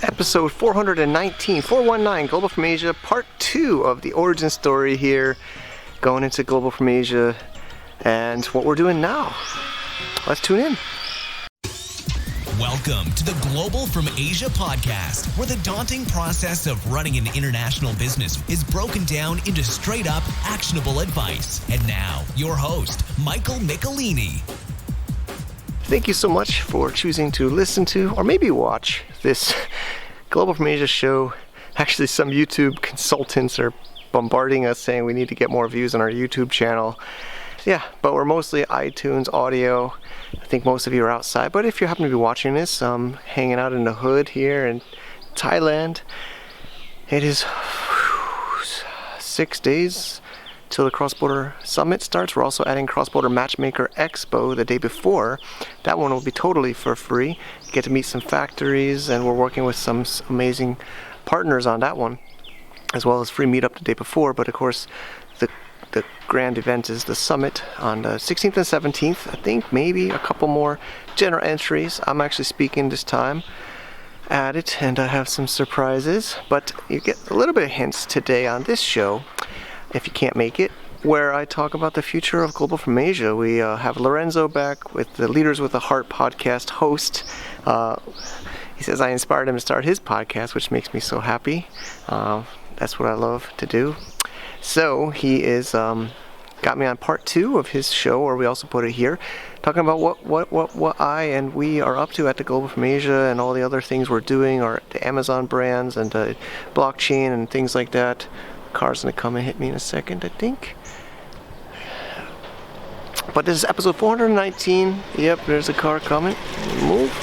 Episode 419 Global from Asia, part 2 of the origin story here, going into Global from Asia and what we're doing now. Let's tune in. Welcome to the Global from Asia podcast, where the daunting process of running an international business is broken down into straight up actionable advice. And now, your host, Michael Michelini. Thank you so much for choosing to listen to, or maybe watch, this Global from Asia show. Actually, some YouTube consultants are bombarding us saying we need to get more views on our YouTube channel. Yeah, but we're mostly iTunes audio. I think most of you are outside, but if you happen to be watching this, hanging out in the hood here in Thailand, it is 6 days till the Cross-Border Summit starts. We're also adding Cross-Border Matchmaker Expo the day before. That one will be totally for free. You get to meet some factories, and we're working with some amazing partners on that one, as well as free meetup the day before. But of course, the grand event is the summit on the 16th and 17th. I think maybe a couple more general entries. I'm actually speaking this time at it, and I have some surprises. But you get a little bit of hints today on this show, if you can't make it, where I talk about the future of Global from Asia. We have Lorenzo back with the Leaders with a Heart podcast host. He says I inspired him to start his podcast, which makes me so happy. That's what I love to do. So he is got me on part 2 of his show, or we also put it here, talking about what I and we are up to at the Global from Asia and all the other things we're doing, or the Amazon brands and blockchain and things like that. Car's gonna come and hit me in a second, I think. But this is episode 419. Yep, there's a car coming. Move.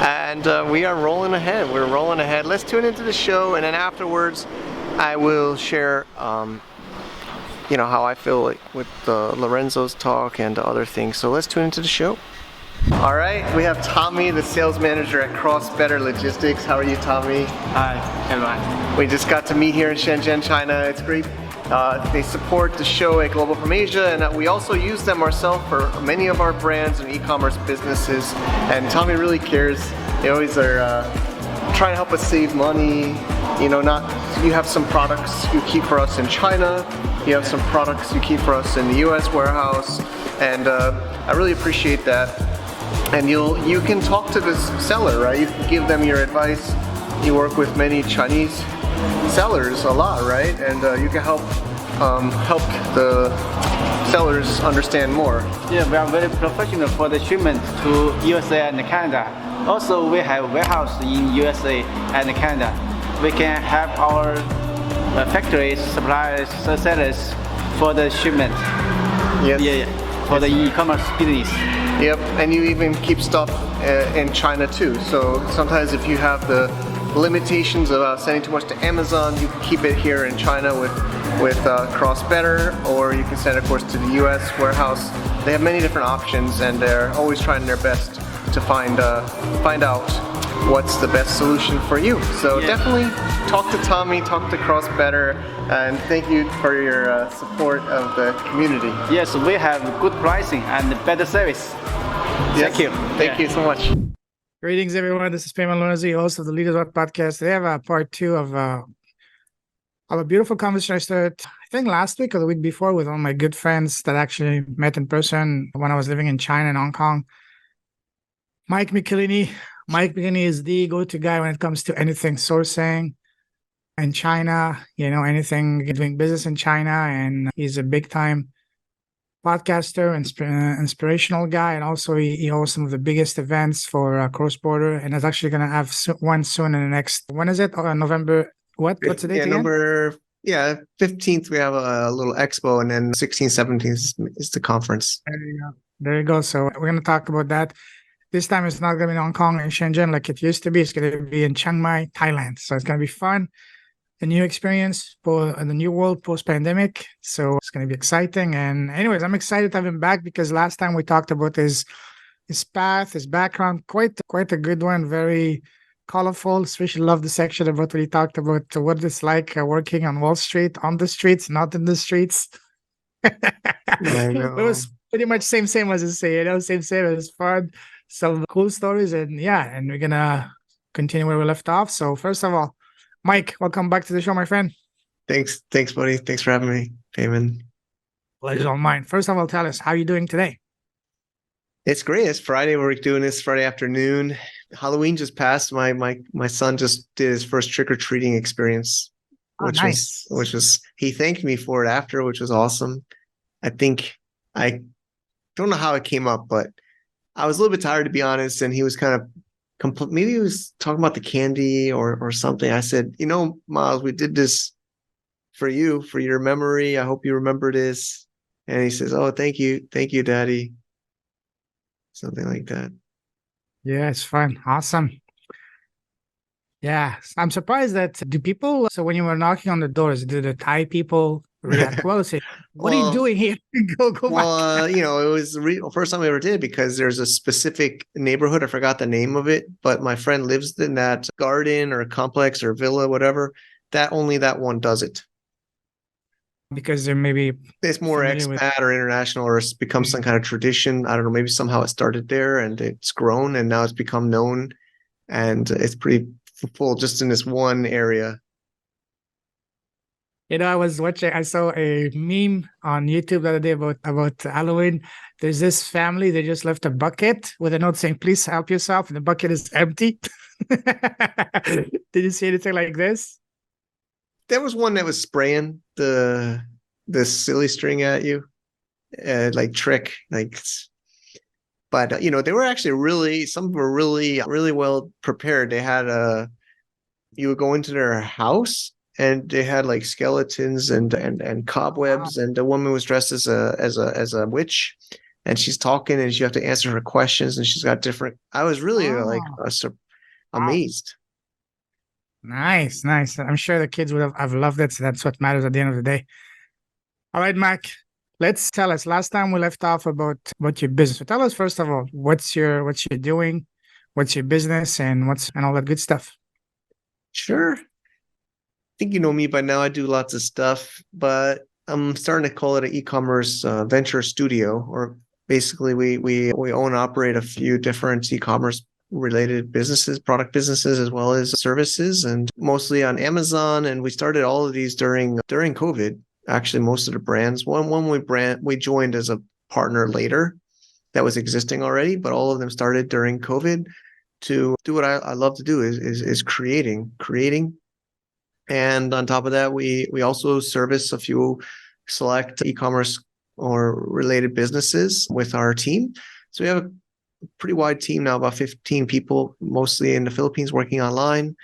And we are rolling ahead. We're rolling ahead. Let's tune into the show, and then afterwards I will share how I feel like with Lorenzo's talk and other things. So let's tune into the show. All right, we have Tommy, the sales manager at CrossBetter Logistics. How are you, Tommy? Hi, everyone. We just got to meet here in Shenzhen, China. It's great. They support the show at Global from Asia, and we also use them ourselves for many of our brands and e-commerce businesses. And Tommy really cares. They always are trying to help us save money. You have some products you keep for us in China. You have some products you keep for us in the U.S. warehouse, and I really appreciate that. And you can talk to this seller, right? You can give them your advice. You work with many Chinese sellers a lot, right? And you can help the sellers understand more. Yeah, we are very professional for the shipment to USA and Canada. Also, we have warehouse in USA and Canada. We can help our factories, suppliers, sellers for the shipment. Yes. Yeah, for the e-commerce business. Yep, and you even keep stuff in China too. So sometimes if you have the limitations of sending too much to Amazon, you can keep it here in China with CrossBetter, or you can send, of course, to the U.S. warehouse. They have many different options, and they're always trying their best to find out what's the best solution for you. So definitely talk to Tommy, talk to CrossBetter, and thank you for your support of the community. Yes, we have good pricing and better service. Yes. Thank you. Thank you so much. Greetings, everyone. This is Payman Lorenzi, host of the Leaders What podcast. They have a part 2 of a beautiful conversation I started, I think, last week or the week before, with one of my good friends that actually met in person when I was living in China and Hong Kong. Mike Michelini. Mike Michelini is the go-to guy when it comes to anything sourcing in China, anything doing business in China, and he's a big-time podcaster, inspirational guy, and also he hosts some of the biggest events for cross-border, and is actually going to have one soon in the next, when is it? November, what's the date again? 15th we have a little expo, and then 16th, 17th is the conference. There you go. So we're going to talk about that. This time it's not going to be in Hong Kong and Shenzhen like it used to be. It's going to be in Chiang Mai, Thailand. So it's going to be fun. A new experience for the new world post-pandemic. So it's going to be exciting. And anyways, I'm excited to have him back because last time we talked about his path, his background, quite a good one, very colorful. Especially love the section about what he talked about, what it's like working on Wall Street, on the streets, not in the streets. I know. It was pretty much same as you say, same. It was fun. Some cool stories, and we're gonna continue where we left off. So first of all, Mike, welcome back to the show, my friend. Thanks, buddy. Thanks for having me, Payman. Pleasure all mine. First of all, tell us, how are you doing today? It's great. It's Friday. We're doing this Friday afternoon. Halloween just passed. My son just did his first trick-or-treating experience, Nice. which was he thanked me for it after, which was awesome. I don't know how it came up, but I was a little bit tired, to be honest, and he was kind of maybe he was talking about the candy or something. I said, Miles, we did this for you, for your memory. I hope you remember this. And he says, oh, thank you, Daddy. Something like that. Yeah, it's fun. Awesome. Yeah, I'm surprised that so when you were knocking on the doors, do the Thai people react well? Say, what are you doing here? Go back. It was the first time we ever did, because there's a specific neighborhood. I forgot the name of it, but my friend lives in that garden or complex or villa, whatever. Only that one does it. Because there maybe it's more expat or international, or it's become some kind of tradition. I don't know. Maybe somehow it started there and it's grown and now it's become known, and it's pretty full just in this one area. I saw a meme on YouTube the other day about Halloween. There's this family, they just left a bucket with a note saying, please help yourself, and the bucket is empty. Did you see anything like this? There was one that was spraying the silly string at you, like trick, but they were actually some were really well prepared. They had you would go into their house and they had like skeletons and cobwebs, and the woman was dressed as a witch, and she's talking and you have to answer her questions, and she's got different. I was really amazed. Nice. I'm sure the kids would have loved it. So that's what matters at the end of the day. All right, Mac, tell us. Last time we left off about your business. So tell us, first of all, what you're doing, what's your business, and all that good stuff. Sure. I think you know me by now. I do lots of stuff, but I'm starting to call it an e-commerce venture studio, or basically we own and operate a few different e-commerce related businesses, product businesses, as well as services, and mostly on Amazon. And we started all of these during COVID. Actually, most of the brands, we joined as a partner later that was existing already, but all of them started during COVID to do what I love to do is creating. And on top of that, we also service a few select e-commerce or related businesses with our team. So we have a pretty wide team now, about 15 people, mostly in the Philippines, working online.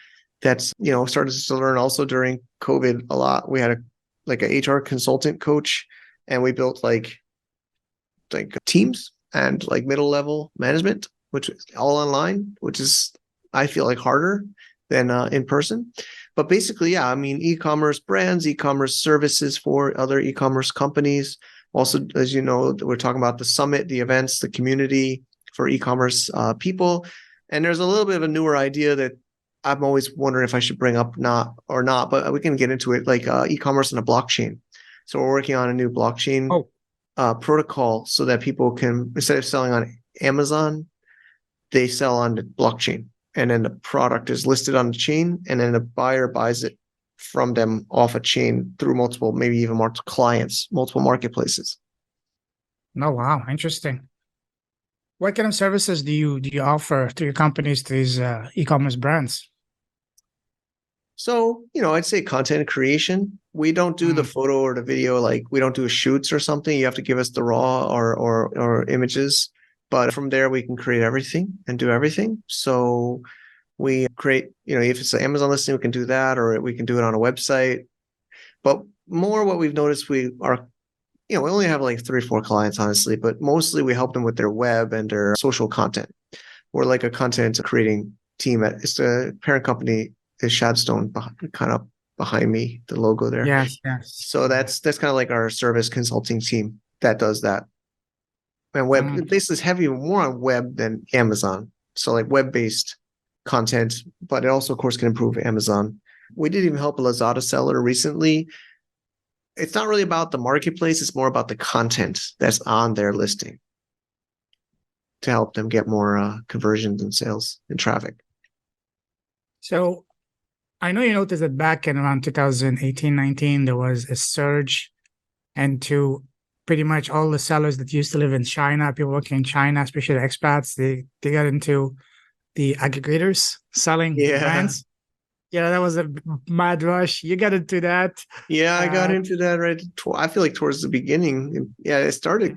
That's, started to learn also during COVID a lot. We had an HR consultant coach, and we built like teams and like middle level management, which is all online, which is, I feel like, harder than in person. But basically, yeah, I mean, e-commerce brands, e-commerce services for other e-commerce companies. Also, as you know, we're talking about the summit, the events, the community for e-commerce people. And there's a little bit of a newer idea that I'm always wondering if I should bring up, not, but we can get into it, like e-commerce on a blockchain. So we're working on a new blockchain protocol so that people can, instead of selling on Amazon, they sell on the blockchain. And then the product is listed on the chain, and then the buyer buys it from them off a chain through multiple, maybe even more clients, multiple marketplaces. Oh, wow. Interesting. What kind of services do you offer to your companies, to these e-commerce brands? So, I'd say content creation. We don't do the photo or the video, like we don't do shoots or something. You have to give us the raw or images. But from there, we can create everything and do everything. So we create, if it's an Amazon listing, we can do that, or we can do it on a website. But more what we've noticed, we only have like 3 or 4 clients, honestly, but mostly we help them with their web and their social content. We're like a content creating team. It's the parent company is Shadstone, kind of behind me, the logo there. Yes. So that's kind of like our service consulting team that does that. And web, basically, is heavy more on web than Amazon. So like web-based content, but it also, of course, can improve Amazon. We did even help a Lazada seller recently. It's not really about the marketplace. It's more about the content that's on their listing to help them get more conversions and sales and traffic. So I know you noticed that back in around 2018, 19, there was a surge into pretty much all the sellers that used to live in China, people working in China, especially the expats, they got into the aggregators selling Yeah. brands. Yeah, that was a mad rush. You got into that. Yeah, I got Uh, into that I feel like towards the beginning. Yeah, it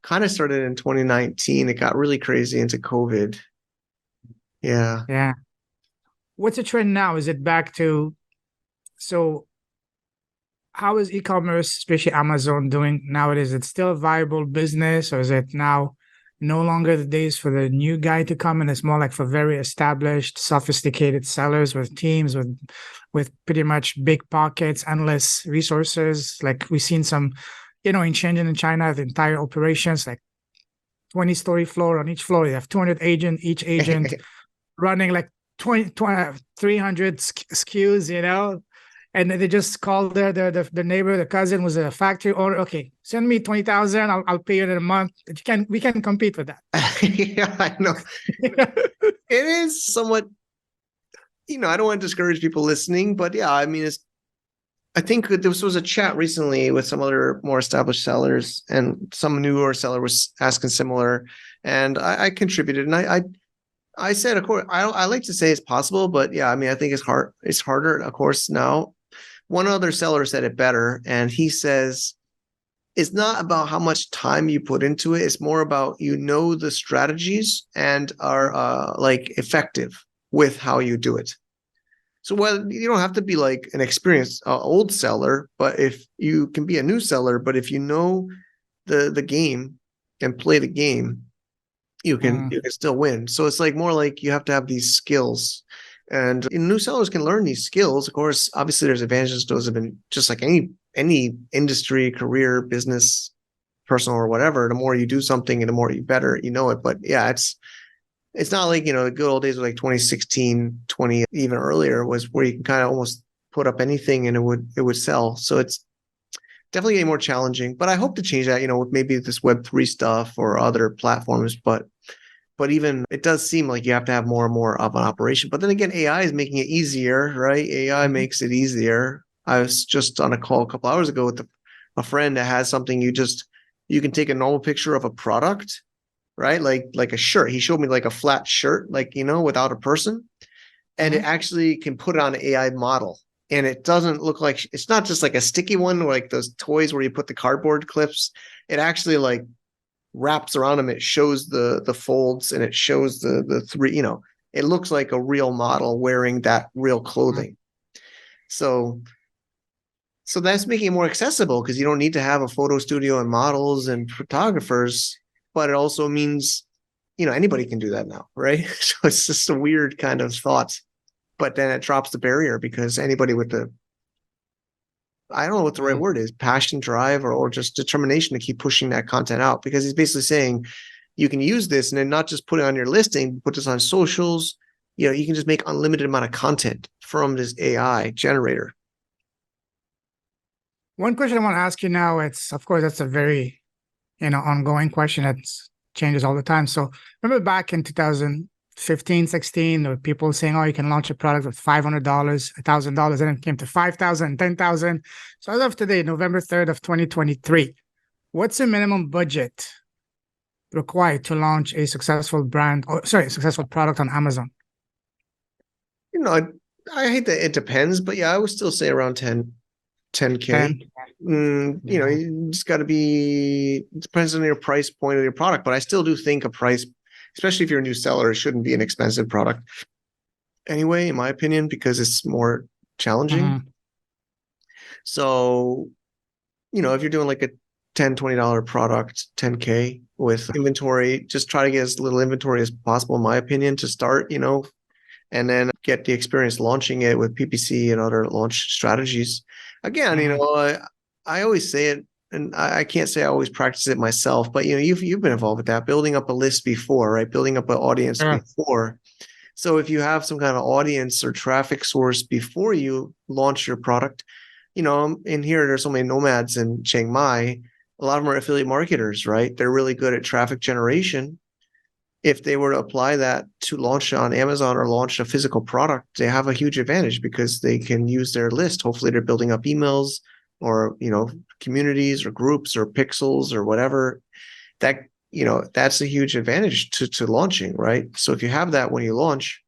kind of started in 2019. It got really crazy into COVID. Yeah. yeah. What's the trend now? Is it back to so how is e-commerce, especially Amazon, doing nowadays? Is it still a viable business, or is it now no longer the days for the new guy to come and it's more like for very established, sophisticated sellers with teams with pretty much big pockets, endless resources? Like we've seen some, in Shenzhen in China, the entire operations, like 20-story floor. On each floor, you have 200 agents, each agent running like 300 SKUs, and they just called the neighbor, the cousin was a factory owner. Okay, send me 20,000. I'll pay you in a month. We can compete with that. Yeah, I know. It is somewhat, I don't want to discourage people listening, but yeah, I mean, I think this was a chat recently with some other more established sellers, and some newer seller was asking similar, and I contributed, and I said, of course, I like to say it's possible, but yeah, I mean, I think it's harder, of course, now. One other seller said it better, and he says it's not about how much time you put into it. It's more about the strategies and are like effective with how you do it. So you don't have to be like an experienced old seller, but if you can be a new seller, but if you know the game and play the game, you can still win. So it's like more like you have to have these skills, and new sellers can learn these skills. Of course, obviously there's advantages. Those have been just like any industry, career, business, personal, or whatever. The more you do something and the more you better, you know it. But yeah, it's not like, the good old days of like 2016, 20, even earlier, was where you can kind of almost put up anything and it would sell. So it's definitely getting more challenging, but I hope to change that, with maybe this Web3 stuff or other platforms. But even it does seem like you have to have more and more of an operation. But then again, AI is making it easier, right? AI makes it easier. I was just on a call a couple hours ago with a friend that has something you can take a normal picture of a product, right? Like a shirt. He showed me like a flat shirt, like, without a person. And it actually can put it on an AI model. And it doesn't look like, it's not just like a sticky one, like those toys where you put the cardboard clips. It actually like wraps around them. It shows the folds, and it shows the three, it looks like a real model wearing that real clothing. So that's making it more accessible, because you don't need to have a photo studio and models and photographers, but it also means, anybody can do that now, right? So it's just a weird kind of thought, but then it drops the barrier, because anybody with I don't know what the right word is, passion, drive, or just determination to keep pushing that content out, because he's basically saying you can use this and then not just put it on your listing, put this on socials. You can just make unlimited amount of content from this AI generator. One question I want to ask you now, of course, that's a very, ongoing question that changes all the time. So remember back in 2015, 16, there were people saying, oh, you can launch a product with $500, $1,000, and it came to 5,000, 10,000. So as of today, November 3rd of 2023, what's the minimum budget required to launch a successful successful product on Amazon? I hate that it depends, but yeah, I would still say around 10K. You just got to it depends on your price point of your product, but I still do think a price, especially if you're a new seller, it shouldn't be an expensive product anyway, in my opinion, because it's more challenging. So, if you're doing like a $10, $20 product, 10K with inventory, just try to get as little inventory as possible, in my opinion, to start, and then get the experience launching it with PPC and other launch strategies. Again, I always say it, and I can't say I always practice it myself, but you've been involved with that, building up a list before, right? Building up an audience before. So if you have some kind of audience or traffic source before you launch your product, in here there's so many nomads in Chiang Mai. A lot of them are affiliate marketers, right? They're really good at traffic generation. if they were to apply that to launch on Amazon or launch a physical product, they have a huge advantage because they can use their list. Hopefully they're building up emails or, communities or groups or pixels or whatever. That, that's a huge advantage to launching, right? So if you have that when you launch,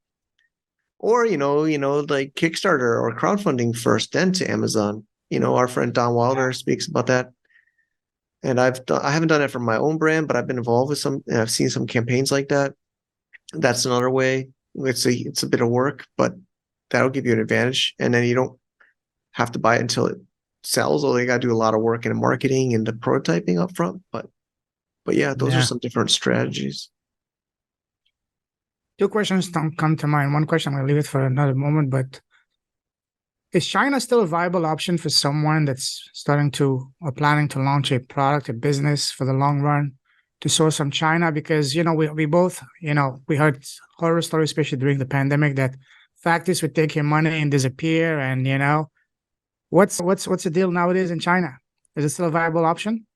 or, like Kickstarter or crowdfunding first, then to Amazon. Our friend Don Wilder speaks about that. And I haven't done it for my own brand, but I've been involved with some, and I've seen some campaigns like that. That's another way. It's a bit of work, but that'll give you an advantage. And then you don't have to buy it until it sells, although you got to do a lot of work in marketing and the prototyping up front. But yeah, those are some different strategies. Two questions don't come to mind. One question, I'll leave it for another moment, but is China still a viable option for someone that's starting to or planning to launch a product, a business for the long run to source from China? Because, we both, we heard horror stories, especially during the pandemic, that factories would take your money and disappear. And, what's the deal nowadays in China? Is it still a viable option?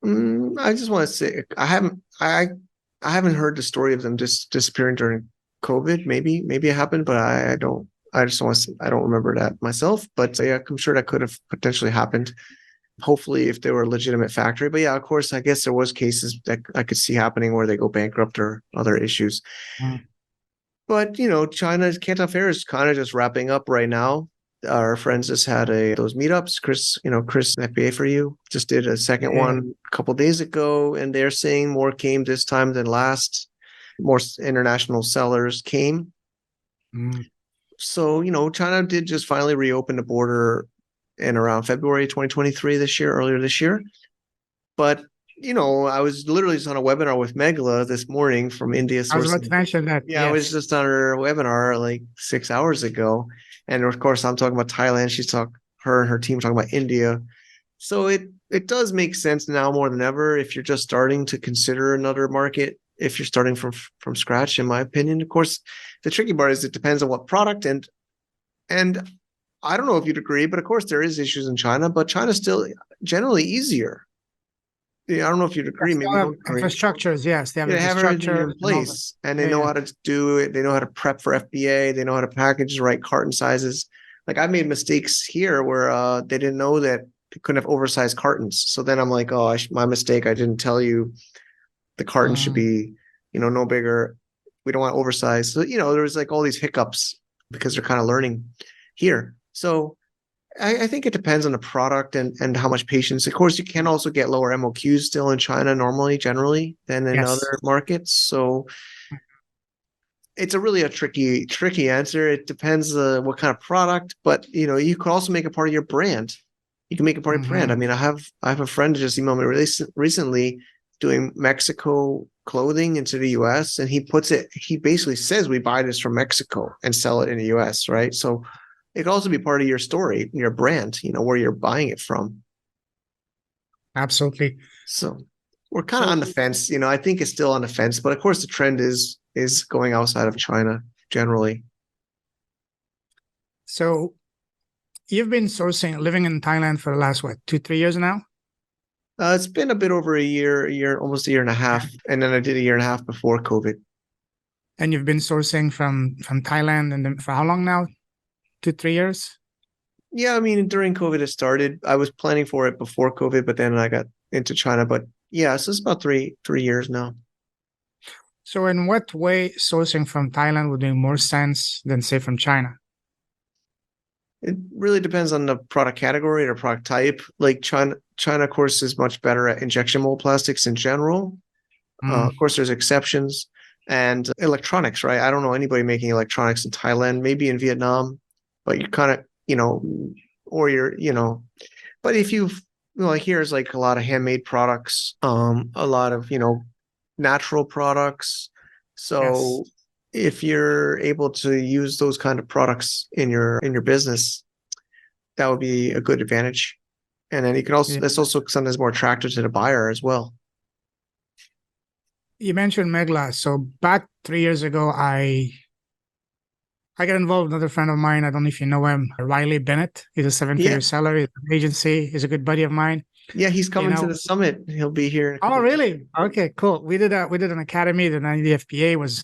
I just want to say I haven't heard the story of them just disappearing during COVID. Maybe it happened, but I don't. I just want to say, I don't remember that myself. But yeah, I'm sure that could have potentially happened. Hopefully, if they were a legitimate factory. But yeah, of course, I guess there was cases that I could see happening where they go bankrupt or other issues. But China's Canton Fair is kind of just wrapping up right now. Our friends just had those meetups. Chris FBA for you just did a second one a couple days ago, and they're saying more came this time than last. More international sellers came. So China did just finally reopen the border in around February 2023 earlier this year. But I was literally just on a webinar with Megla this morning from India. I was about to mention that. Yeah, yes. I was just on her webinar like 6 hours ago. And of course, I'm talking about Thailand. Her and her team talking about India. So it does make sense now more than ever if you're just starting to consider another market, if you're starting from scratch, in my opinion. Of course, the tricky part is it depends on what product. And I don't know if you'd agree, but of course there is issues in China, but China's still generally easier. Yeah, I don't know if you'd agree. Maybe infrastructures, yes. They have infrastructure in place, and they know how to do it. They know how to prep for FBA. They know how to package the right carton sizes. Like I made mistakes here where they didn't know that they couldn't have oversized cartons. So then I'm like, oh, my mistake. I didn't tell you the carton should be, no bigger. We don't want oversized. So, there was like all these hiccups because they're kind of learning here. So I think it depends on the product and how much patience. Of course, you can also get lower MOQs still in China generally than in other markets. So it's a tricky answer. It depends what kind of product, but you could also make it part of your brand. You can make it part of your brand. I mean, I have a friend who just emailed me recently doing Mexico clothing into the US, and he basically says we buy this from Mexico and sell it in the US, right? So it could also be part of your story, your brand, where you're buying it from. Absolutely. So we're kind of on the fence, I think it's still on the fence, but of course the trend is going outside of China generally. So you've been living in Thailand for the last, 2-3 years now? It's been a bit over a year, almost a year and a half. And then I did a year and a half before COVID. And you've been sourcing from Thailand and then for how long now? 2-3 years? Yeah, I mean, during COVID it started. I was planning for it before COVID, but then I got into China. But yeah, so it's about three years now. So in what way sourcing from Thailand would make more sense than, say, from China? It really depends on the product category or product type. Like China, of course, is much better at injection mold plastics in general. Of course, there's exceptions. And electronics, right? I don't know anybody making electronics in Thailand, maybe in Vietnam, but you're kind of, but if like here's like a lot of handmade products, a lot of, natural products. So if you're able to use those kind of products in your business, that would be a good advantage. And then you can also, that's also sometimes more attractive to the buyer as well. You mentioned Megla. So back 3 years ago, I got involved with another friend of mine. I don't know if you know him, Riley Bennett. He's a 7-figure seller. He's an agency. He's a good buddy of mine. Yeah, he's You coming to know, the summit. He'll be here in a oh, couple days. really? Okay, cool. We did an academy. The 90 FPA was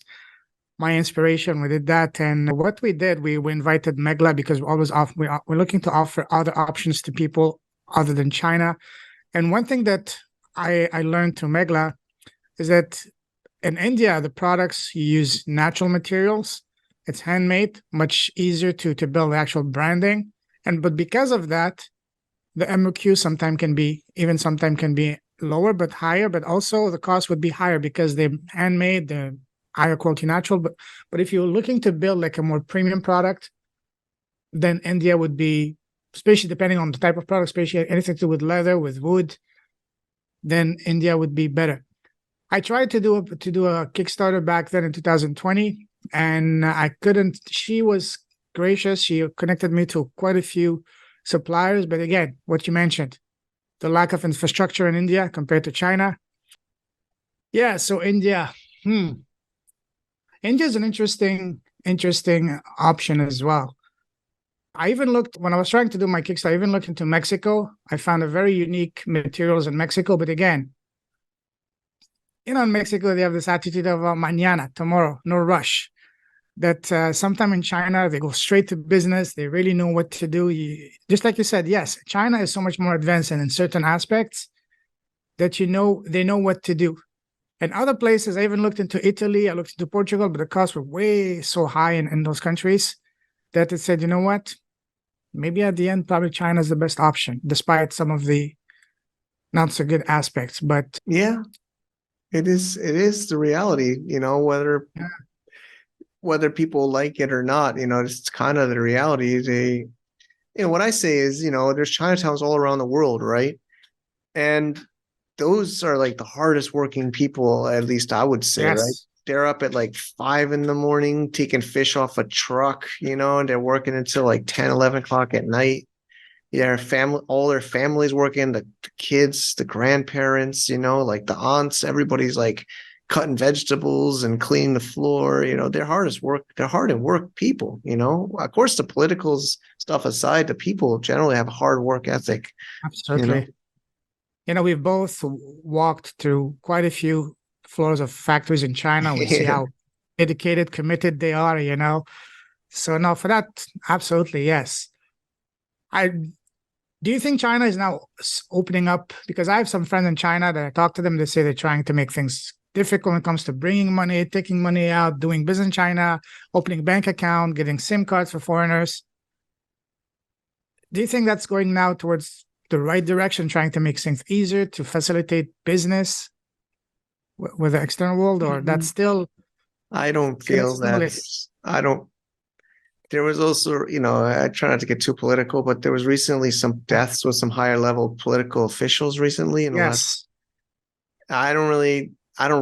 my inspiration. We did that, and what we did, we invited Megla because we always we're looking to offer other options to people other than China. And one thing that I learned through Megla is that in India, the products you use natural materials. It's handmade, much easier to build actual branding. But because of that, the MOQ sometimes can be lower but higher, but also the cost would be higher because they're handmade, they're higher quality natural. But if you're looking to build like a more premium product, then India would be, especially depending on the type of product, especially anything to do with leather, with wood, then India would be better. I tried to do a Kickstarter back then in 2020, and I couldn't. She was gracious. She connected me to quite a few suppliers. But again, what you mentioned, the lack of infrastructure in India compared to China. Yeah, so India. India is an interesting option as well. I even looked when I was trying to do my Kickstarter. I even looked into Mexico. I found a very unique materials in Mexico. But again, in Mexico, they have this attitude of mañana, tomorrow, no rush. That sometime in China, they go straight to business. They really know what to do. Just like you said, yes, China is so much more advanced in certain aspects that they know what to do. And other places, I even looked into Italy, I looked into Portugal, but the costs were way so high in those countries that it said, you know what? Maybe at the end, probably China is the best option, despite some of the not so good aspects. But Yeah, it is the reality, whether people like it or not, it's kind of the reality. What I say is, there's Chinatowns all around the world, right? And those are like the hardest working people, at least I would say, right? yes, They're up at like 5 a.m, taking fish off a truck, and they're working until like 10, 11 o'clock at night. All their families working, the kids, the grandparents, like the aunts, everybody's like cutting vegetables and cleaning the floor. They're hard and work people. Of course, the political stuff aside, the people generally have a hard work ethic. absolutely. We've both walked through quite a few floors of factories in China. We see how dedicated, committed they are, So no, for that, absolutely, yes. Do you think China is now opening up? Because I have some friends in China that I talk to them, they say they're trying to make things difficult when it comes to bringing money, taking money out, doing business in China, opening bank account, getting SIM cards for foreigners. Do you think that's going now towards the right direction, trying to make things easier to facilitate business with the external world, or that's still? I don't feel that. I don't. There was also, I try not to get too political, but there was recently some deaths with some higher level political officials recently in the last. I don't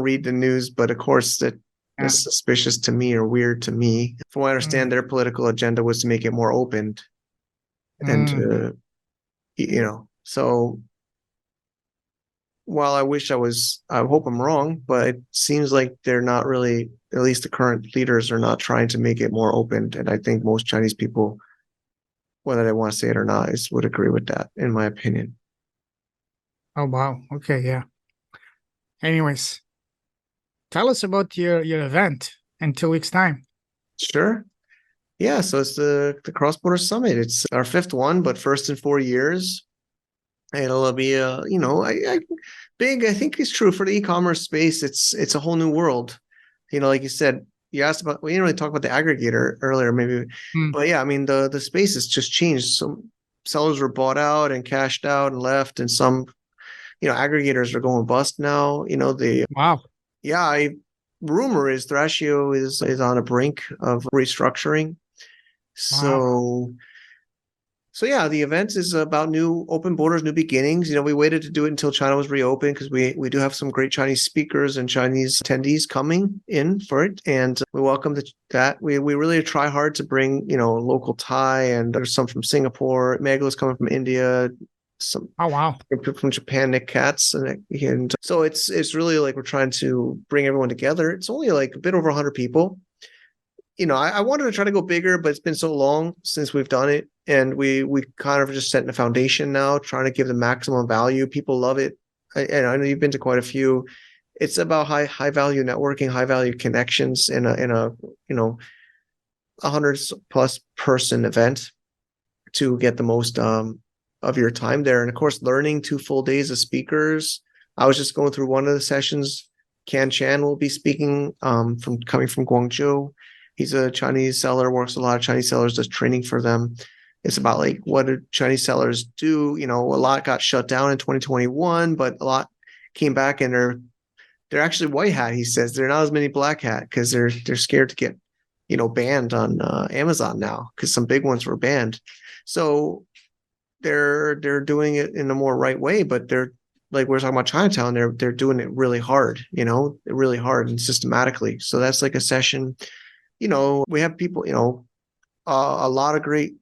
read the news, but of course that is suspicious to me or weird to me. From what I understand, their political agenda was to make it more open, and so while I hope I'm wrong, but it seems like they're not really, at least the current leaders are not trying to make it more open. And I think most Chinese people, whether they want to say it or not, would agree with that, in my opinion. Oh, wow. Okay. Yeah. Anyways, tell us about your event in 2 weeks' time. Sure. Yeah. So it's the Cross Border Summit. It's our 5th one, but first in 4 years. It'll be big. I think it's true for the e-commerce space. It's a whole new world. Like you said, you asked about. We didn't really talk about the aggregator earlier, maybe, but yeah, I mean the space has just changed. Some sellers were bought out and cashed out and left, and some, aggregators are going bust now. Wow. Yeah, rumor is Thrasio is on a brink of restructuring. So. Wow. So yeah, the event is about new open borders, new beginnings. We waited to do it until China was reopened because we do have some great Chinese speakers and Chinese attendees coming in for it, and we welcome that. We really try hard to bring local Thai, and there's some from Singapore. Megla's coming from India. Some people from Japan, Nick Katz, and so it's really like we're trying to bring everyone together. It's only like a bit over 100 people. I wanted to try to go bigger, but it's been so long since we've done it, and we kind of just setting a foundation now, trying to give the maximum value. People love it, and I know you've been to quite a few. It's about high value networking, high value connections in a 100+ person event to get the most of your time there. And of course, learning 2 full days of speakers. I was just going through one of the sessions. Kan Chan will be speaking coming from Guangzhou. He's a Chinese seller, works a lot of Chinese sellers, does training for them. It's about like, what do Chinese sellers do? A lot got shut down in 2021, but a lot came back, and they're actually white hat. He says they're not as many black hat because they're scared to get banned on Amazon now, because some big ones were banned. So they're doing it in a more right way, but they're, like we're talking about Chinatown, they're doing it really hard, really hard and systematically. So that's like a session. We have people, a lot of great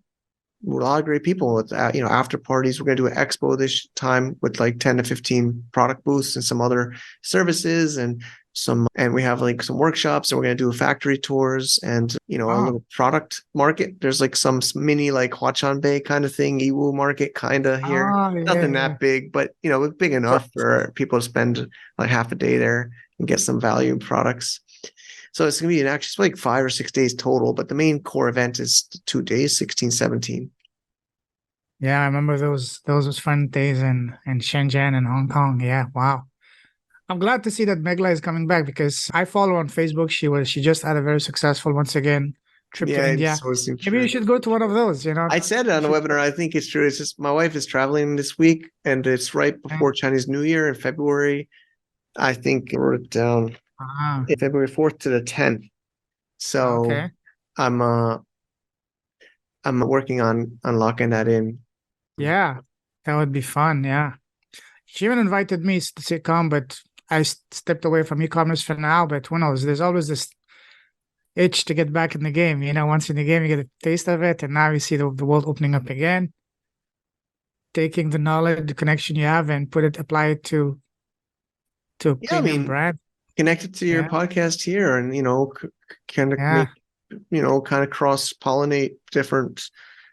people with after parties. We're going to do an expo this time with like 10 to 15 product booths and some other services, and we have like some workshops, and we're going to do factory tours and a little product market. There's like some mini like Huachanbei kind of thing, Yiwu market kind of here. Nothing that big, but it's big enough for people to spend like half a day there and get some value products. So it's going to be actually like 5 or 6 days total, but the main core event is 2 days, 16, 17. Yeah, I remember those was fun days in Shenzhen and Hong Kong. Yeah, wow. I'm glad to see that Megla is coming back, because I follow on Facebook. She just had a very successful, once again, trip to India. Maybe you should go to one of those, I said it on the webinar. I think it's true. It's just my wife is traveling this week, and it's right before Chinese New Year in February. I think I wrote it down. February 4th to the 10th. So okay. I'm working on locking that in. Yeah, that would be fun. Yeah. She even invited me to come, but I stepped away from e-commerce for now. But who knows? There's always this itch to get back in the game. Once in the game, you get a taste of it, and now you see the world opening up again. Taking the knowledge, the connection you have, and apply it to a premium brand. Connect it to your podcast here, and kind of cross-pollinate different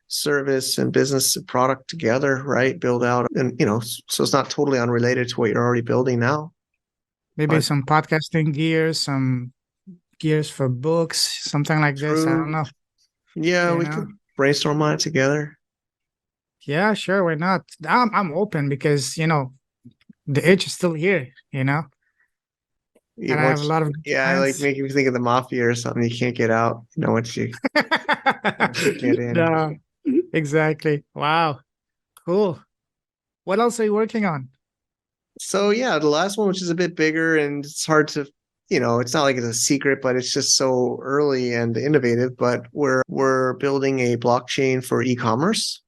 service and business product together, right? Build out, and so it's not totally unrelated to what you're already building now. Maybe some podcasting gears, some gears for books, something like this. I don't know. Yeah, we could brainstorm on it together. Yeah, sure. Why not? I'm open, because the itch is still here. And I have a lot of like making me think of the mafia or something. You can't get out. Once you get in. No, exactly. Wow, cool. What else are you working on? So the last one, which is a bit bigger, and it's hard to, it's not like it's a secret, but it's just so early and innovative. But we're building a blockchain for e-commerce.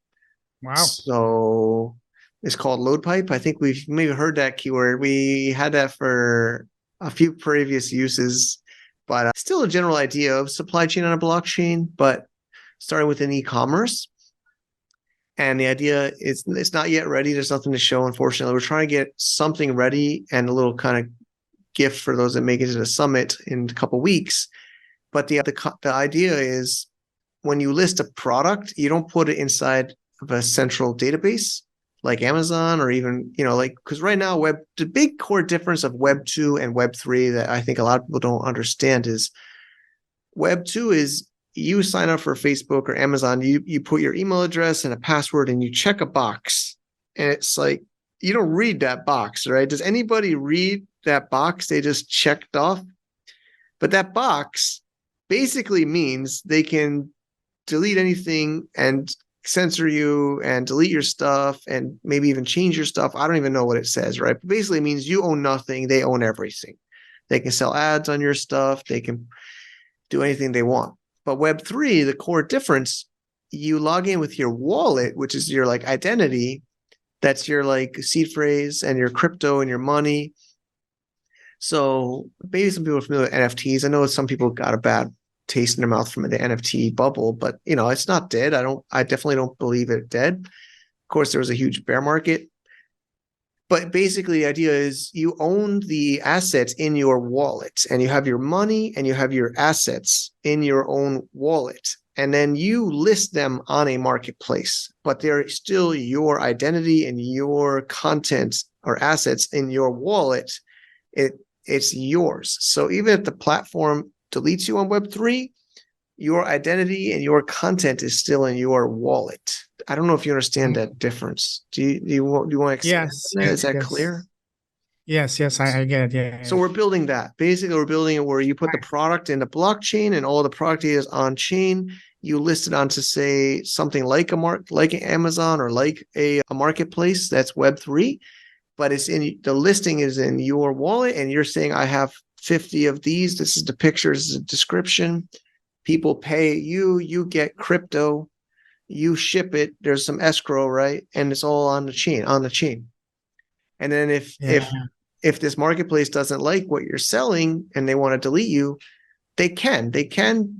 Wow. So it's called LoadPipe. I think we've maybe heard that keyword. We had that for a few previous uses, but still a general idea of supply chain on a blockchain, but starting with an e-commerce. And the idea is it's not yet ready. There's nothing to show, unfortunately. We're trying to get something ready and a little kind of gift for those that make it to the summit in a couple of weeks. But the idea is, when you list a product, you don't put it inside of a central database like Amazon, or even, because right now the big core difference of Web 2 and Web 3 that I think a lot of people don't understand is Web 2 is, you sign up for Facebook or Amazon, you put your email address and a password, and you check a box, and it's like, you don't read that box, right? Does anybody read that box they just checked off? But that box basically means they can delete anything and censor you and delete your stuff and maybe even change your stuff. I don't even know what it says, right? But basically it means you own nothing. They own everything. They can sell ads on your stuff. They can do anything they want. But Web3, the core difference, you log in with your wallet, which is your like identity. That's your like seed phrase and your crypto and your money. So maybe some people are familiar with NFTs. I know some people got a bad taste in their mouth from the NFT bubble, but it's not dead. I definitely don't believe it dead. Of course, there was a huge bear market, But basically, the idea is you own the assets in your wallet, and you have your money and you have your assets in your own wallet. And then you list them on a marketplace, but they're still your identity and your content or assets in your wallet. It's yours. So even if the platform deletes you on Web3, your identity and your content is still in your wallet. I don't know if you understand that difference. Do you want to explain that? Is that clear? Yes, I get it. Yeah. So we're building that. Basically, we're building it where you put the product in the blockchain and all the product data is on chain. You list it onto, say, something like like Amazon or like a marketplace that's Web3, but it's in the listing is in your wallet, and you're saying, I have 50 of these. This is the picture, this is the description. People pay you, you get crypto, you ship it, there's some escrow, right? And it's all on the chain, And then if this marketplace doesn't like what you're selling and they want to delete you, they can,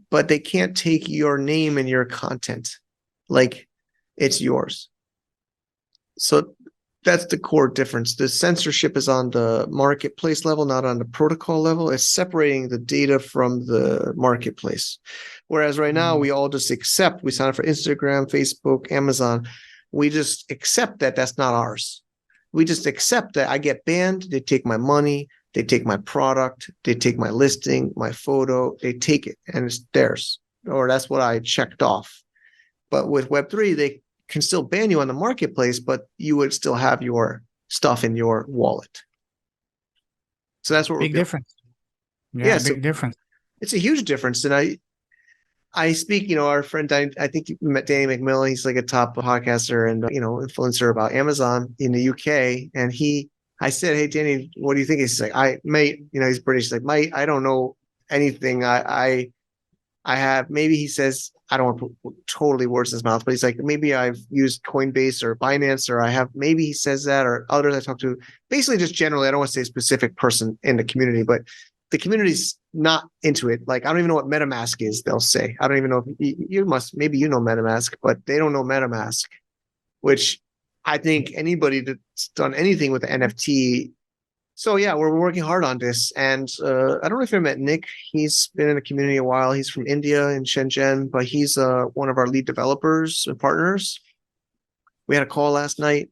but they can't take your name and your content. Like, it's yours. So that's the core difference. The censorship is on the marketplace level, not on the protocol level. It's separating the data from the marketplace. Whereas right now, we all just accept, we sign up for Instagram, Facebook, Amazon. We just accept that that's not ours. We just accept that I get banned. They take my money. They take my product. They take my listing, my photo. They take it and it's theirs. Or that's what I checked off. But with Web3, they can still ban you on the marketplace, but you would still have your stuff in your wallet. So that's what big difference. Yeah, big difference. It's a huge difference. And I speak, our friend, I think you met Danny McMillan. He's like a top podcaster and, influencer about Amazon in the UK. And I said, hey, Danny, what do you think? He's like, mate, he's British. He's like, mate, I don't know anything. I have, maybe he says, I don't want to put totally words in his mouth, but he's like, maybe I've used Coinbase or Binance, or maybe he says that, or others I talk to. Basically, just generally, I don't want to say a specific person in the community, but the community's not into it. Like, I don't even know what MetaMask is, they'll say. I don't even know if maybe you know MetaMask, but they don't know MetaMask, which I think anybody that's done anything with the NFT. So yeah, we're working hard on this. And I don't know if you met Nick. He's been in the community a while. He's from India in Shenzhen, but he's one of our lead developers and partners. We had a call last night.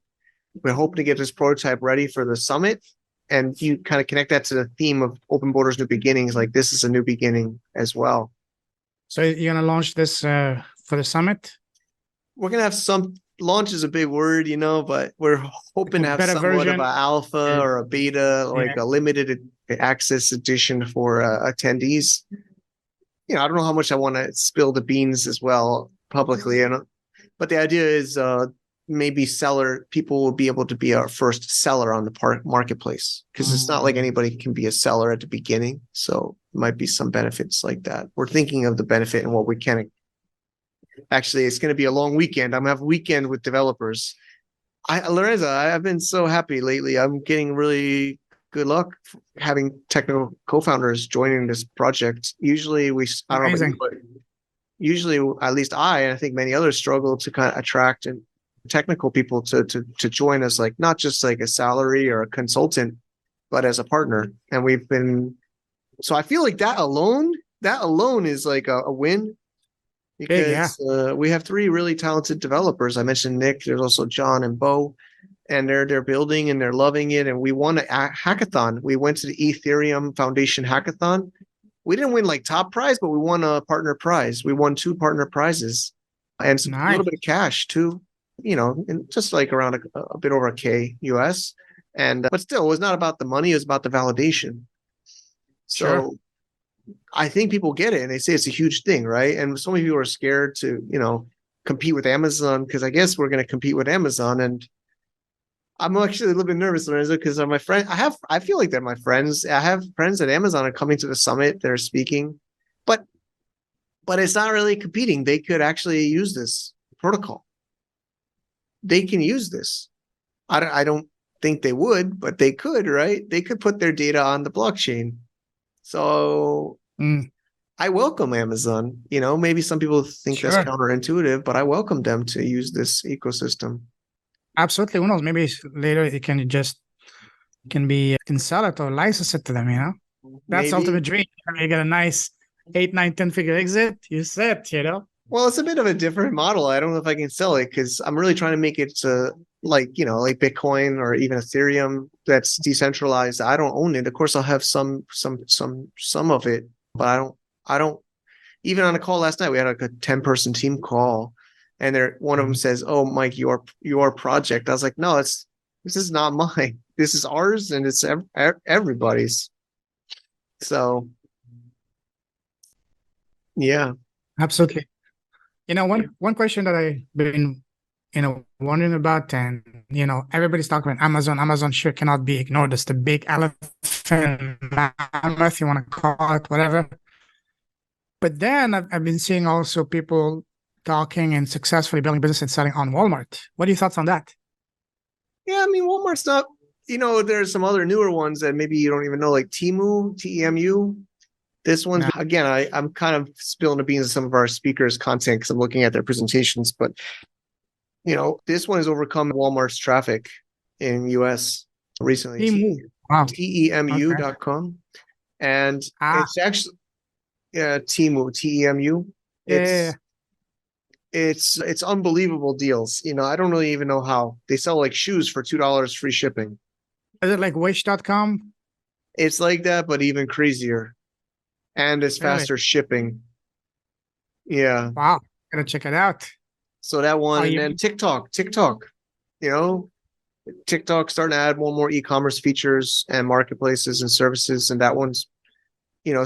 We're hoping to get this prototype ready for the summit. And you kind of connect that to the theme of Open Borders, New Beginnings. Like, this is a new beginning as well. So you're going to launch this for the summit? We're going to have some... Launch is a big word, but we're hoping to have somewhat version of an alpha or a beta, like a limited access edition for attendees. I don't know how much I want to spill the beans as well publicly, but the idea is maybe people will be able to be our first seller on the marketplace, because it's not like anybody can be a seller at the beginning. So it might be some benefits like that. We're thinking of the benefit and what we can. Actually, it's going to be a long weekend. I'm going to have a weekend with developers. Lorenzo, I've been so happy lately. I'm getting really good luck having technical co-founders joining this project. Usually, usually, at least I think many others struggle to kind of attract technical people to join us, like not just like a salary or a consultant, but as a partner. And so I feel like that alone is like a win. Because we have 3 really talented developers. I mentioned Nick. There's also John and Bo, and they're building and they're loving it. And we won a hackathon. We went to the Ethereum Foundation hackathon. We didn't win like top prize, but we won a partner prize. We won 2 partner prizes and a little bit of cash too. And just like around a bit over $1,000 US. And but still, it was not about the money. It was about the validation. So. I think people get it and they say it's a huge thing, right? And so many people are scared to, compete with Amazon, because I guess we're going to compete with Amazon. And I'm actually a little bit nervous, Lorenzo, because my friend, I feel like they're my friends. I have friends at Amazon are coming to the summit. They're speaking, but it's not really competing. They could actually use this protocol. They can use this. I don't think they would, but they could, right? They could put their data on the blockchain. So I welcome Amazon. Maybe some people think that's counterintuitive, but I welcome them to use this ecosystem. Absolutely. Who knows? Maybe later it can just you can sell it or license it to them, That's the Maybe. ultimate dream. You get a nice 8, 9, 10 figure exit, you set. Well, it's a bit of a different model. I don't know if I can sell it because I'm really trying to make it to like Bitcoin or even Ethereum that's decentralized. I don't own it. Of course, I'll have some of it, but I don't. Even on a call last night, we had like a 10-person team call, and one of them says, "Oh, Mike, your project." I was like, "No, this is not mine. This is ours, and it's everybody's." So, yeah. Absolutely. One question that I've been, wondering about, and everybody's talking about Amazon. Amazon sure cannot be ignored. It's the big elephant, mammoth, you want to call it, whatever. But then I've been seeing also people talking and successfully building business and selling on Walmart. What are your thoughts on that? Yeah, I mean, Walmart's not, there's some other newer ones that maybe you don't even know, like Temu, T-E-M-U. This one's, Yeah. again, I'm kind of spilling the beans of some of our speakers' content because I'm looking at their presentations, but, this one has overcome Walmart's traffic in US recently. Temu. Wow. Temu.com. And it's actually, Temu, T-E-M-U. Yeah. It's unbelievable deals. I don't really even know how. They sell like shoes for $2 free shipping. Is it like Wish.com? It's like that, but even crazier. And it's Really? faster shipping. Yeah. Wow. Gotta check it out. So that one, and you- then TikTok, TikTok starting to add more e-commerce features and marketplaces and services. And that one's,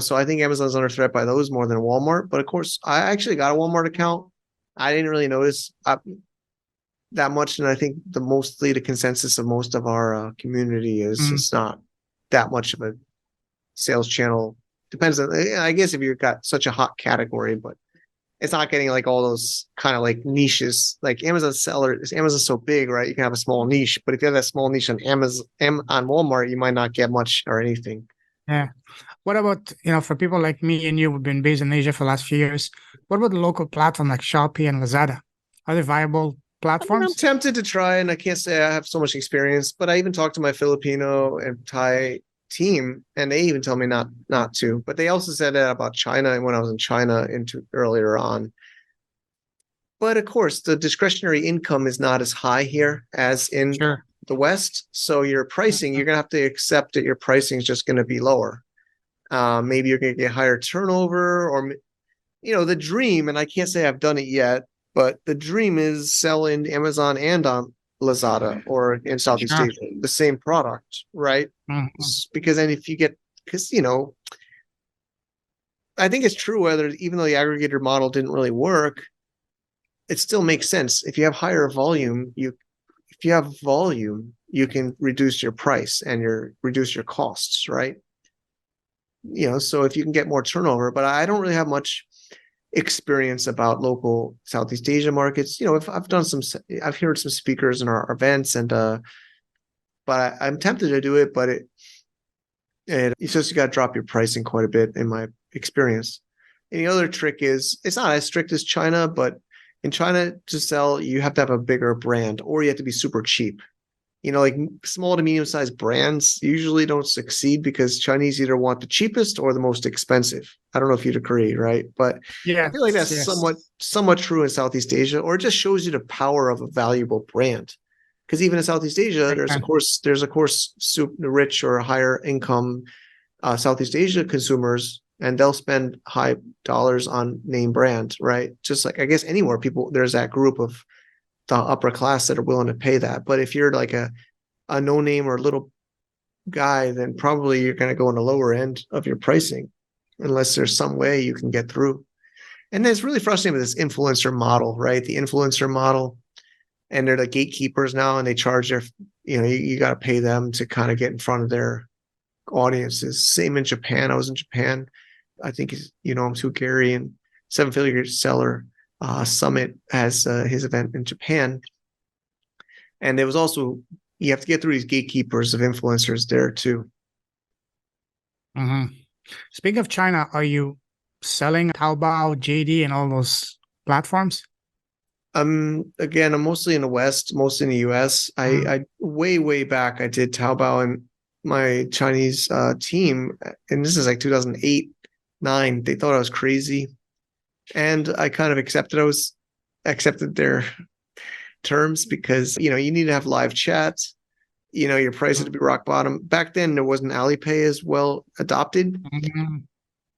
so I think Amazon's under threat by those more than Walmart. But of course, I actually got a Walmart account. I didn't really notice that much. And I think mostly the consensus of most of our community is it's not that much of a sales channel. Depends on, I guess, if you've got such a hot category, but it's not getting like all those kind of like niches. Like Amazon's so big, right? You can have a small niche, but if you have that small niche on Amazon, on Walmart, you might not get much or anything. Yeah. What about, for people like me and you who've been based in Asia for the last few years, what about the local platform like Shopee and Lazada? Are they viable platforms? I'm tempted to try, and I can't say I have so much experience, but I even talked to my Filipino and Thai team, and they even tell me not to. But they also said that about China when I was in China earlier on. But of course, the discretionary income is not as high here as in the West. So your pricing, you're going to have to accept that your pricing is just going to be lower. Maybe you're going to get higher turnover, or, the dream, and I can't say I've done it yet, but the dream is selling Amazon and on Lazada or in Southeast Asia, the same product, right? Because then I think it's true whether, even though the aggregator model didn't really work, it still makes sense. If you have higher volume, you can reduce your price and reduce your costs, right? So if you can get more turnover, but I don't really have much experience about local Southeast Asia markets. If I've heard some speakers in our events, and but I'm tempted to do it, but it's just, you got to drop your pricing quite a bit in my experience. And the other trick is, it's not as strict as China, but in China to sell, you have to have a bigger brand, or you have to be super cheap. Like small to medium-sized brands usually don't succeed because Chinese either want the cheapest or the most expensive. I don't know if you'd agree, right? But I feel like that's somewhat true in Southeast Asia, or it just shows you the power of a valuable brand. Because even in Southeast Asia, there's of course super rich or higher income Southeast Asia consumers, and they'll spend high dollars on name brand, right? Just like, I guess, anywhere there's that group of the upper class that are willing to pay that. But if you're like a no name or little guy, then probably you're going to go on the lower end of your pricing, unless there's some way you can get through. And it's really frustrating with this influencer model, right? The influencer model, and they're the gatekeepers now, and they charge you got to pay them to kind of get in front of their audiences. Same in Japan. I was in Japan. I think I'm Sue Gary, and 7-figure seller Summit has his event in Japan. And there was also, you have to get through these gatekeepers of influencers there too. Speaking of China, are you selling Taobao, JD, and all those platforms? Again, I'm mostly in the West, mostly in the US. I way back, I did Taobao, and my Chinese team, and this is like 2008, 9. They thought I was crazy, and I kind of accepted their terms because you need to have live chats. Your price had to be rock bottom. Back then, there wasn't Alipay as well adopted, Mhm.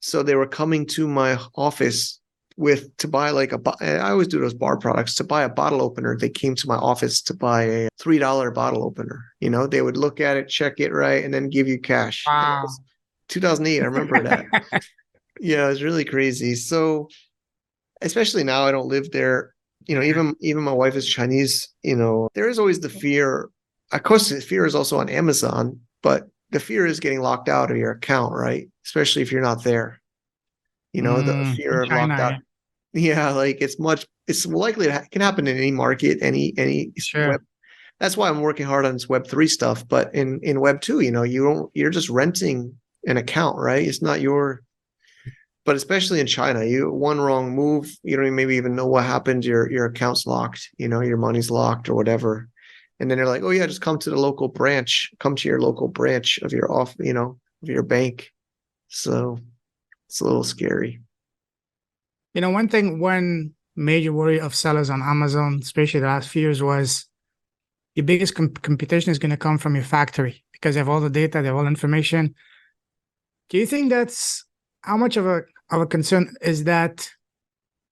so they were coming to my office to buy I always do those bar products. To buy a bottle opener, they came to my office to buy a $3 bottle opener. They would look at it, check it right, and then give you cash. And that Wow. was 2008. I remember that. Yeah, it was really crazy. So, especially now, I don't live there. Even my wife is Chinese. There is always the fear. Of course, the fear is also on Amazon, but the fear is getting locked out of your account, right? Especially if you're not there. The In fear of locked China, out. yeah, Yeah, like it's likely it can happen in any market, any sure. web. That's why I'm working hard on this Web3 stuff. But in Web2, you're just renting an account, right? It's not your. But especially in China, you one wrong move, you don't maybe even know what happened. Your account's locked, your money's locked or whatever. And then they're like, oh yeah, just come to the local branch, come to your local branch of of your bank. So it's a little scary. One major worry of sellers on Amazon, especially the last few years, was your biggest competition is going to come from your factory because they have all the data, they have all the information. Do you think that's how much of a concern is that,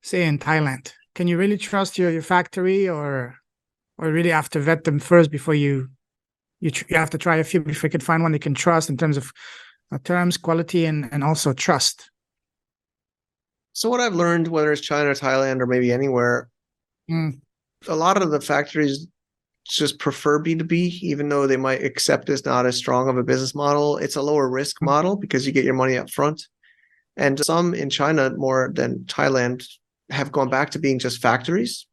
say, in Thailand? Can you really trust your factory, or really have to vet them first before you have to try a few before you can find one you can trust in terms of terms, quality, and also trust? So what I've learned, whether it's China or Thailand or maybe anywhere, Mm, a lot of the factories just prefer B2B, even though they might accept it's not as strong of a business model. It's a lower risk mm, model because you get your money up front. And some in China more than Thailand have gone back to being just factories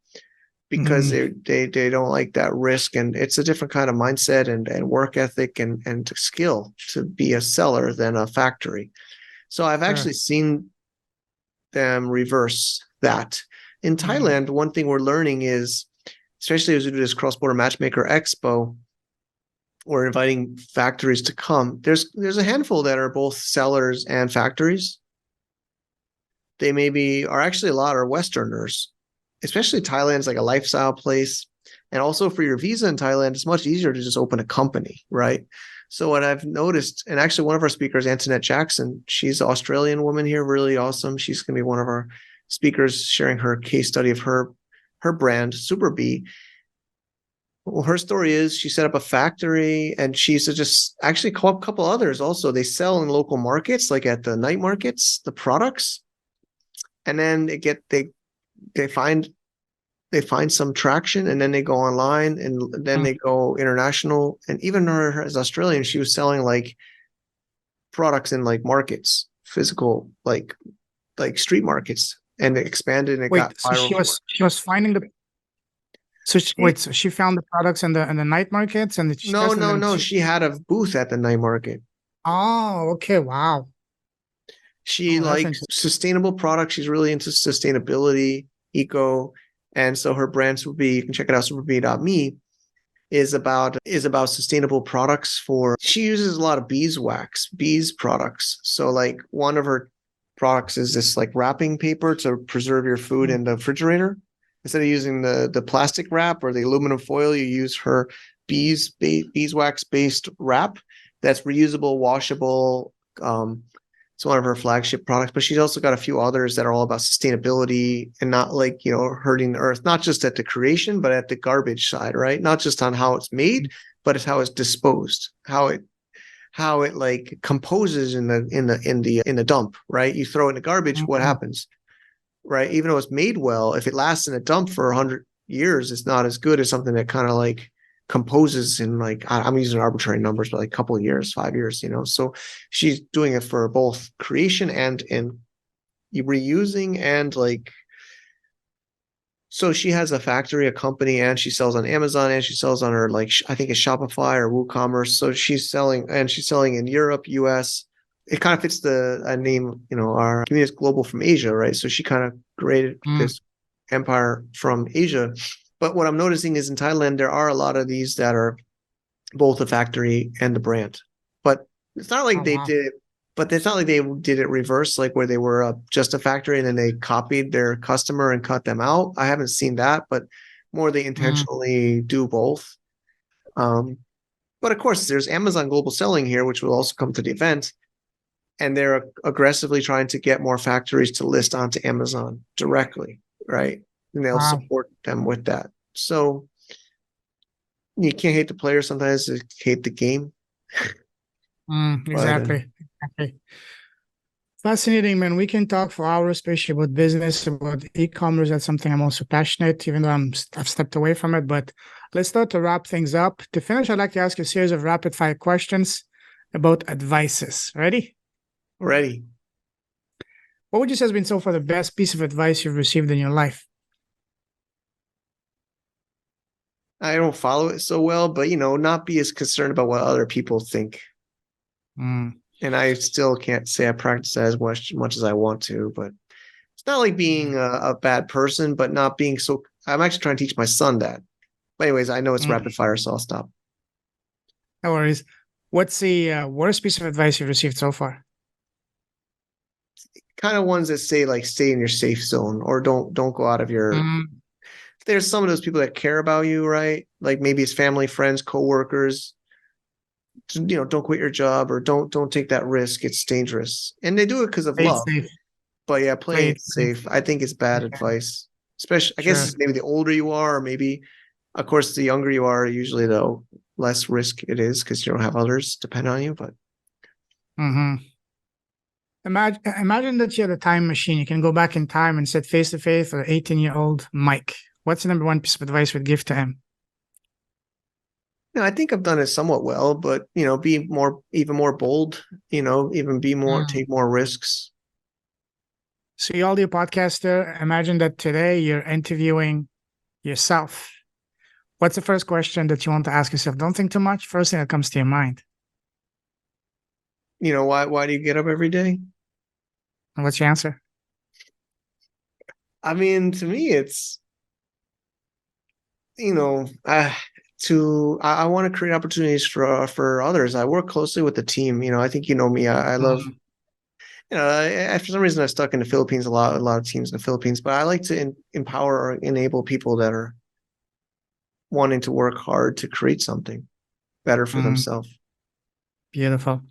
because mm, they don't like that risk. And it's a different kind of mindset and work ethic and skill to be a seller than a factory. So I've sure. actually seen them reverse that. In Mm, Thailand, one thing we're learning is, especially as we do this cross-border matchmaker expo, we're inviting factories to come. There's a handful that are both sellers and factories. They maybe are actually a lot are Westerners, especially Thailand's like a lifestyle place. And also for your visa in Thailand, it's much easier to just open a company, right? So what I've noticed, and actually one of our speakers, Antoinette Jackson, she's an Australian woman here, really awesome. She's going to be one of our speakers sharing her case study of her brand, SuperBee. Well, her story is she set up a factory and she's just actually a couple others also. They sell in local markets, like at the night markets, the products, and then they find some traction, and then they go online, and then mm. they go international. And even her as Australian, she was selling like products in like markets, physical like street markets, and it expanded and it Wait, got so viral. she was finding the so she found the products in the night markets and she No, tested no, them. no. She had a booth at the night market. Oh, okay, wow. She Oh, that's likes interesting. sustainable products. She's really into sustainability, eco. And so her brand you can check it out, superbee.me, is about sustainable products for she uses a lot of bees products. So like one of her products is this like wrapping paper to preserve your food Mm, in the refrigerator. Instead of using the plastic wrap or the aluminum foil, you use her beeswax based wrap that's reusable, washable. It's one of her flagship products, but she's also got a few others that are all about sustainability and not like, hurting the earth, not just at the creation, but at the garbage side, right? Not just on how it's made, but it's how it's disposed, how it like composes in the dump, right? You throw it in the garbage, what mm, happens? Right? Even though it's made well, if it lasts in a dump for 100 years, it's not as good as something that kind of like composes in like I'm using arbitrary numbers, but like a couple of years, 5 years. So she's doing it for both creation and in reusing and like. So she has a factory, a company, and she sells on Amazon, and she sells on her like I think it's Shopify or WooCommerce. So she's selling in Europe, US. It kind of fits the name, our community is global from Asia, right? So she kind of created mm. this empire from Asia. But what I'm noticing is in Thailand, there are a lot of these that are both the factory and the brand. It's not like Oh, they wow. did it, but it's not like they did it reverse, like where they were just a factory and then they copied their customer and cut them out. I haven't seen that, but more they Mm, intentionally do both. Um, but of course, there's Amazon Global Selling here, which will also come to the event, and they're aggressively trying to get more factories to list onto Amazon directly, right? And they'll wow. support them with that. So you can't hate the player sometimes, you hate the game. But Exactly. Exactly. Fascinating, man. We can talk for hours, especially about business, about e-commerce. That's something I'm also passionate, even though I've stepped away from it. But let's start to wrap things up. To finish, I'd like to ask you a series of rapid fire questions about advices. Ready? ready. What would you say has been so far the best piece of advice you've received in your life? I don't follow it so well, but not be as concerned about what other people think. Mm, And I still can't say I practice that as much as I want to, but it's not like being a bad person, but not being so. I'm actually trying to teach my son that. But anyways, I know it's mm, rapid fire, so I'll stop. no worries. What's the worst piece of advice you've received so far? Kind of ones that say like stay in your safe zone or don't go out of your. Mm, There's some of those people that care about you, right? Like maybe it's family, friends, coworkers. Don't quit your job or don't take that risk. It's dangerous, and they do it because of play it love. safe. But yeah, playing Play it it safe. safe, I think it's bad Okay, advice. Especially, I sure. guess maybe the older you are, or maybe, of course, the younger you are, usually the less risk it is because you don't have others depend on you. But Mm-hmm. Imagine that you had a time machine. You can go back in time and sit face to face with 18-year-old Mike. What's the number one piece of advice you'd give to him? I think I've done it somewhat well. But be even more bold. Even be more, Mm. take more risks. So, you audio podcaster, imagine that today you're interviewing yourself. What's the first question that you want to ask yourself? Don't think too much. First thing that comes to your mind. Why do you get up every day? And what's your answer? I mean, to me, it's you know, I want to create opportunities for others. I work closely with the team. I think me. I love Mm, for some reason, I stuck in the Philippines a lot of teams in the Philippines, but I like to empower or enable people that are wanting to work hard to create something better for mm, themselves. beautiful.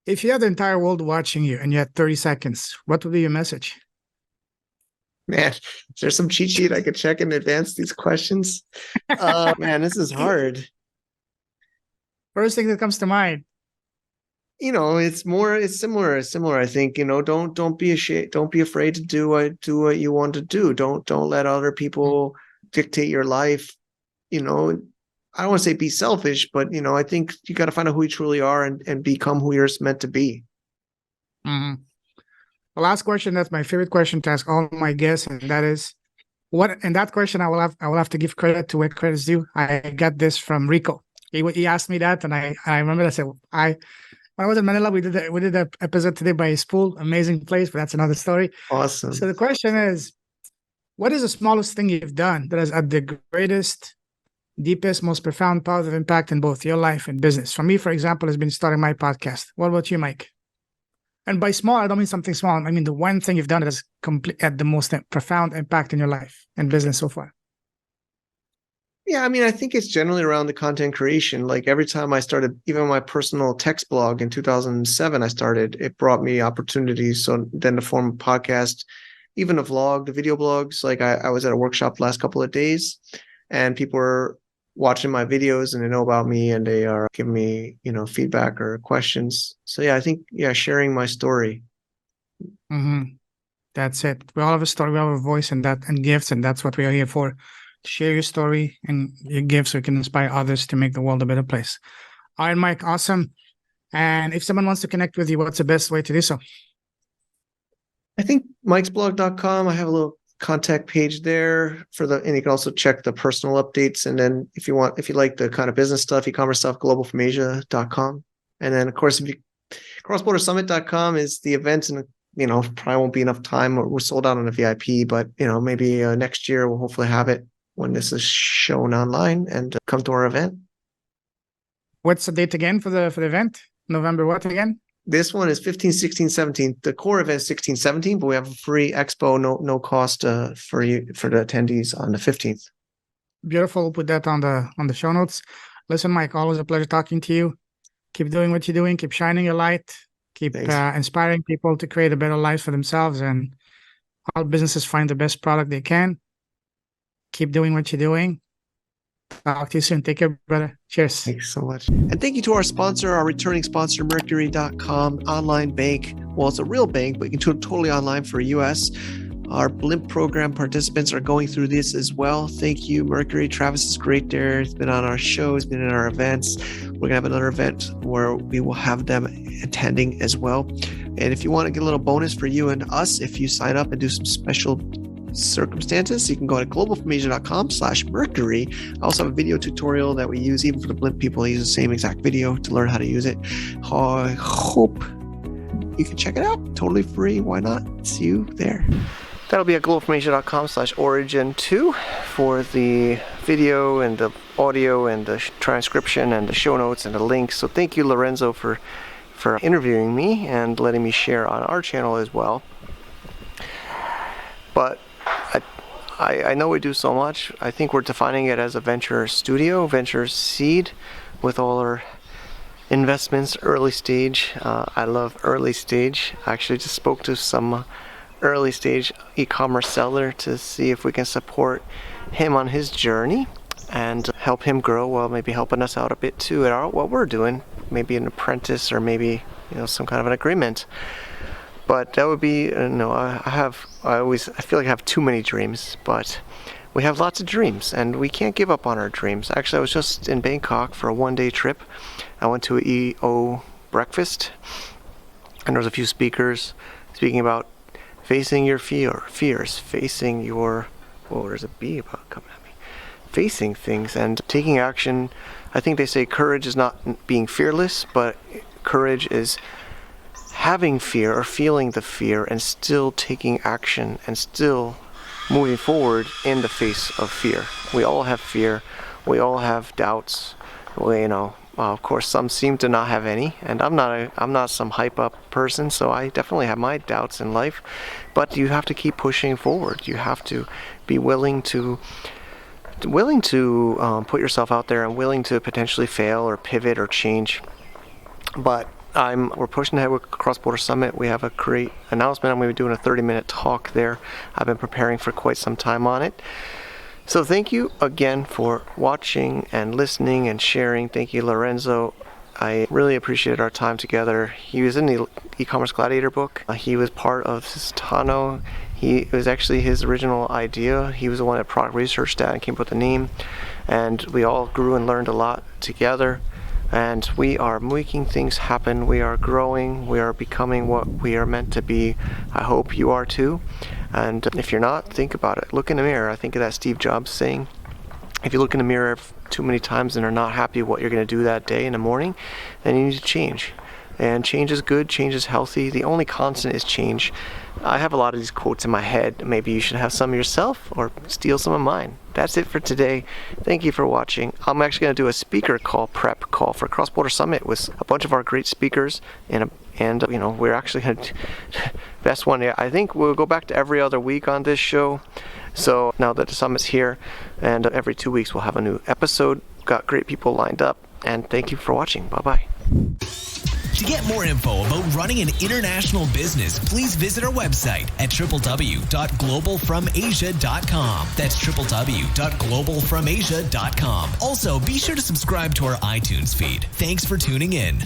If you had the entire world watching you and you had 30 seconds, what would be your message? Man, is there some cheat sheet I could check in advance these questions? Man, this is hard. First thing that comes to mind. It's similar. I think, don't be ashamed, don't be afraid to do what you want to do. Don't let other Mm, people dictate your life. you know, I don't want to say be selfish, but I think you got to find out who you truly are and become who you're meant to be. mhm. The last question, that's my favorite question to ask all my guests, and that is what, and that question I will have to give credit to where credit is due. I got this from Rico. He asked me that, and I remember I said when I was in Manila, we did that episode today by his pool, amazing place, but that's another story. So Awesome. the question is, what is the smallest thing you've done that has had the greatest, deepest, most profound positive impact in both your life and business? For me, for example, has been starting my podcast. What about you, Mike? And by small, I don't mean something small. I mean the one thing you've done that has had the most profound impact in your life and business so far. Yeah, I mean, I think it's generally around the content creation. Like every time I started, even my personal text blog in 2007, it brought me opportunities. So then to form a podcast, even a vlog, the video blogs, like I was at a workshop the last couple of days and people were watching my videos and they know about me and they are giving me, feedback or questions. So yeah, I think, sharing my story. Hmm. That's it. We all have a story, we all have a voice and gifts, and that's what we are here for. To share your story and your gifts so we can inspire others to make the world a better place. All right, Mike, awesome. And if someone wants to connect with you, what's the best way to do so? I think mikesblog.com. I have a little contact page there and you can also check the personal updates. And then if you like the kind of business stuff, e-commerce stuff, globalfromasia.com. And then of course, if you crossbordersummit.com is the event and probably won't be enough time. We're sold out on the VIP, but maybe next year we'll hopefully have it when this is shown online and come to our event. What's the date again for the event? November what again? This one is 15, 16, 17. The core event is 16, 17, but we have a free expo, no cost for you for the attendees on the 15th. Beautiful. We'll put that on the show notes. Listen, Mike, always a pleasure talking to you. Keep doing what you're doing. Keep shining your light. Keep inspiring people to create a better life for themselves, and all businesses find the best product they can. Keep doing what you're doing. Talk to you soon. Take care, brother. Cheers. Thanks so much. And thank you to our sponsor, our returning sponsor, Mercury.com, online bank. Well, it's a real bank, but you can do it totally online for US. Our Blimp program participants are going through this as well. Thank you, Mercury. Travis is great there. He's been on our show. He's been in our events. We're going to have another event where we will have them attending as well. And if you want to get a little bonus for you and us, if you sign up and do some special circumstances, you can go to globalfromasia.com/Mercury. I also have a video tutorial that we use even for the Blimp people. I use the same exact video to learn how to use it. I hope you can check it out. Totally free. Why not? See you there. That'll be at globalfromasia.com/origin2 for the video and the audio and the transcription and the show notes and the links. So thank you, Lorenzo, for interviewing me and letting me share on our channel as well. But I know we do so much. I think we're defining it as a venture studio, venture seed, with all our investments, early stage. I love early stage. I actually just spoke to some early stage e-commerce seller to see if we can support him on his journey and help him grow while maybe helping us out a bit too at what we're doing. Maybe an apprentice or maybe some kind of an agreement. But that would be I feel like I have too many dreams, but we have lots of dreams and we can't give up on our dreams. Actually, I was just in Bangkok for a one-day trip. I went to an EO breakfast and there was a few speakers speaking about facing your fears, facing your, there's a bee about coming at me, facing things and taking action. I think they say courage is not being fearless, but courage is having fear or feeling the fear and still taking action and still moving forward in the face of fear. We all have fear. We all have doubts. Of course, some seem to not have any, and I'm not some hype up person, so I definitely have my doubts in life. But you have to keep pushing forward. You have to be willing to put yourself out there and willing to potentially fail or pivot or change. But we're pushing ahead with Cross Border Summit. We have a great announcement. I'm going to be doing a 30-minute talk there. I've been preparing for quite some time on it. So thank you again for watching and listening and sharing. Thank you, Lorenzo. I really appreciated our time together. He was in the e-commerce gladiator book. He was part of Sistano. It was actually his original idea. He was the one that product researched that and came up with the name. And we all grew and learned a lot together. And we are making things happen. We are growing. We are becoming what we are meant to be. I hope you are too. And if you're not, think about it. Look in the mirror. I think of that Steve Jobs saying, if you look in the mirror too many times and are not happy with what you're going to do that day in the morning, then you need to change. And change is good. Change is healthy. The only constant is change. I have a lot of these quotes in my head. Maybe you should have some yourself or steal some of mine. That's it for today. Thank you for watching. I'm actually going to do a speaker prep call for Cross Border Summit with a bunch of our great speakers, and we're actually going to best one. I think we'll go back to every other week on this show. So now that the summit's here, and every 2 weeks we'll have a new episode. Got great people lined up, and thank you for watching. Bye-bye. To get more info about running an international business, please visit our website at www.globalfromasia.com. That's www.globalfromasia.com. Also, be sure to subscribe to our iTunes feed. Thanks for tuning in.